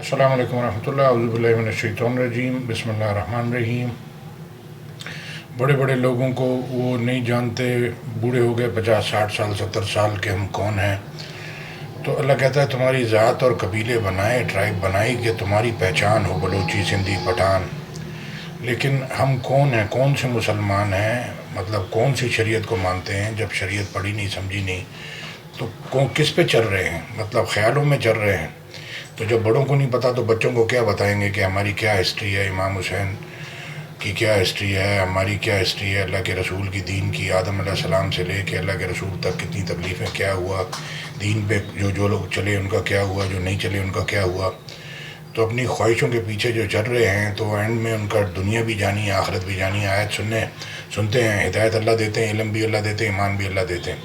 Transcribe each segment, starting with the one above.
السلام علیکم ورحمۃ اللہ، اعوذ باللہ من الشیطان الرجیم، بسم اللہ الرحمن الرحیم۔ بڑے بڑے لوگوں کو وہ نہیں جانتے، بوڑھے ہو گئے 50 60 سال 70 سال کے ہم کون ہیں، تو اللہ کہتا ہے تمہاری ذات اور قبیلے بنائے، ٹرائب بنائی کہ تمہاری پہچان ہو، بلوچی سندھی پٹھان۔ لیکن ہم کون ہیں، کون سے مسلمان ہیں، مطلب کون سی شریعت کو مانتے ہیں جب شریعت پڑھی نہیں سمجھی نہیں، تو کس پہ چل رہے ہیں، مطلب خیالوں میں چل رہے ہیں۔ تو جب بڑوں کو نہیں پتا تو بچوں کو کیا بتائیں گے کہ ہماری کیا ہسٹری ہے، امام حسین کی کیا ہسٹری ہے، ہماری کیا ہسٹری ہے، اللہ کے رسول کی دین کی، آدم علیہ السلام سے لے کے اللہ کے رسول تک کتنی تکلیفیں، کیا ہوا دین پہ، جو لوگ چلے ان کا کیا ہوا، جو نہیں چلے ان کا کیا ہوا۔ تو اپنی خواہشوں کے پیچھے جو چل رہے ہیں تو اینڈ میں ان کا دنیا بھی جانی ہے، آخرت بھی جانی ہے۔ آیت سنتے ہیں، ہدایت اللہ دیتے ہیں، علم بھی اللہ دیتے ہیں، ایمان بھی اللہ دیتے ہیں۔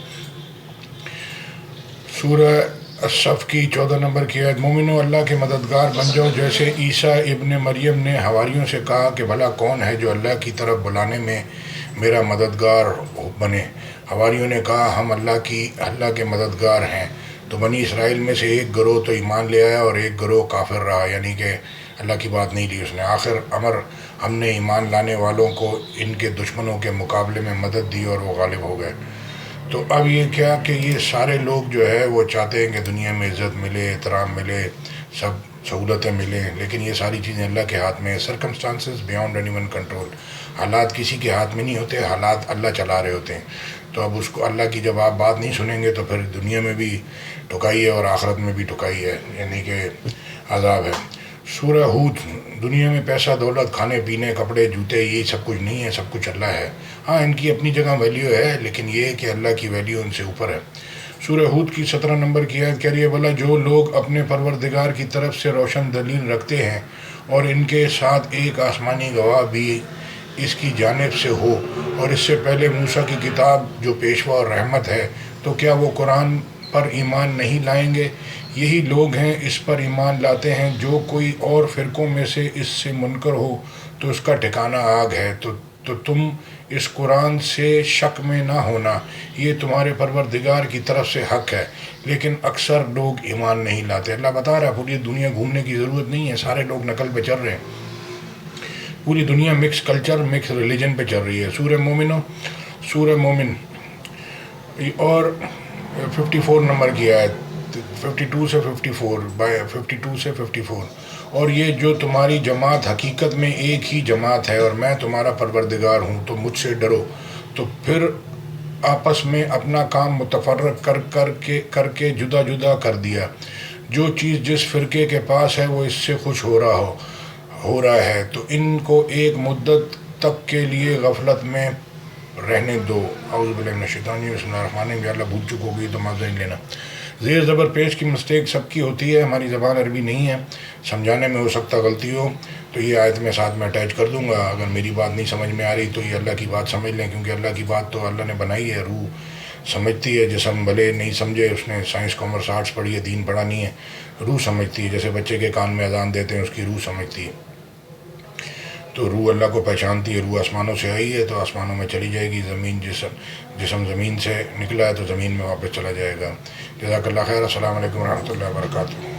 سورہ الصف کی 14 نمبر کی آیت، مومنو اللہ کے مددگار بن جاؤ، جیسے عیسیٰ ابن مریم نے حواریوں سے کہا کہ بھلا کون ہے جو اللہ کی طرف بلانے میں میرا مددگار بنے۔ حواریوں نے کہا ہم اللہ کے مددگار ہیں۔ تو بنی اسرائیل میں سے ایک گروہ تو ایمان لے آیا اور ایک گروہ کافر رہا، یعنی کہ اللہ کی بات نہیں لی اس نے۔ آخر ہم نے ایمان لانے والوں کو ان کے دشمنوں کے مقابلے میں مدد دی اور وہ غالب ہو گئے۔ تو اب یہ کیا کہ یہ سارے لوگ جو ہے وہ چاہتے ہیں کہ دنیا میں عزت ملے، احترام ملے، سب سہولتیں ملیں، لیکن یہ ساری چیزیں اللہ کے ہاتھ میں ہیں۔ Circumstances beyond any one control, حالات کسی کے ہاتھ میں نہیں ہوتے، حالات اللہ چلا رہے ہوتے ہیں۔ تو اب اس کو اللہ کی جب آپ بات نہیں سنیں گے تو پھر دنیا میں بھی ٹھکائی ہے اور آخرت میں بھی ٹھکائی ہے، یعنی کہ عذاب ہے۔ سورہ ہود، دنیا میں پیسہ دولت، کھانے پینے، کپڑے جوتے، یہ سب کچھ نہیں ہے، سب کچھ اللہ ہے۔ ہاں ان کی اپنی جگہ ویلیو ہے، لیکن یہ ہے کہ اللہ کی ویلیو ان سے اوپر ہے۔ سورہ ہود کی 17 نمبر کی آیت کہہ رہی ہے، بھلا جو لوگ اپنے پروردگار کی طرف سے روشن دلیل رکھتے ہیں اور ان کے ساتھ ایک آسمانی گواہ بھی اس کی جانب سے ہو، اور اس سے پہلے موسیٰ کی کتاب جو پیشوا اور رحمت ہے، تو کیا وہ قرآن پر ایمان نہیں لائیں گے؟ یہی لوگ ہیں اس پر ایمان لاتے ہیں، جو کوئی اور فرقوں میں سے اس سے منکر ہو تو اس کا ٹھکانہ آگ ہے۔ تو تم اس قرآن سے شک میں نہ ہونا، یہ تمہارے پروردگار کی طرف سے حق ہے، لیکن اکثر لوگ ایمان نہیں لاتے۔ اللہ بتا رہا ہے پوری دنیا گھومنے کی ضرورت نہیں ہے، سارے لوگ نقل پہ چل رہے ہیں، پوری دنیا مکس کلچر مکس ریلیجن پہ چل رہی ہے۔ سورہ مومن اور 54 نمبر کی آیت، 52 سے 54 اور یہ جو تمہاری جماعت حقیقت میں ایک ہی جماعت ہے اور میں تمہارا پروردگار ہوں، تو مجھ سے ڈرو۔ تو پھر آپس میں اپنا کام متفرق کر کے جدا جدا کر دیا۔ جو چیز جس فرقے کے پاس ہے وہ اس سے خوش ہو رہا ہے، تو ان کو ایک مدت تک کے لیے غفلت میں رہنے دو۔ اعوذ باللہ من الشیطان الرجیم، بسم اللہ الرحمن الرحیم۔ اللہ بھول چک ہوگی تو معذرت نہیں لینا۔ زیر زبر پیش کی مسٹیک سب کی ہوتی ہے، ہماری زبان عربی نہیں ہے، سمجھانے میں ہو سکتا غلطی ہو، تو یہ آیت میں ساتھ میں اٹیچ کر دوں گا۔ اگر میری بات نہیں سمجھ میں آ رہی تو یہ اللہ کی بات سمجھ لیں، کیونکہ اللہ کی بات تو اللہ نے بنائی ہے، روح سمجھتی ہے، جسم بھلے نہیں سمجھے، اس نے سائنس کامرس آرٹس پڑھی ہے، دین پڑھا نہیں ہے، روح سمجھتی ہے، جیسے بچے کے کان میں اذان دیتے ہیں اس کی روح سمجھتی ہے۔ تو روح اللہ کو پہچانتی ہے، روح آسمانوں سے آئی ہے تو آسمانوں میں چلی جائے گی، جسم زمین سے نکلا ہے تو زمین میں واپس چلا جائے گا۔ جزاک اللہ خیر، السلام علیکم ورحمۃ اللہ وبرکاتہ۔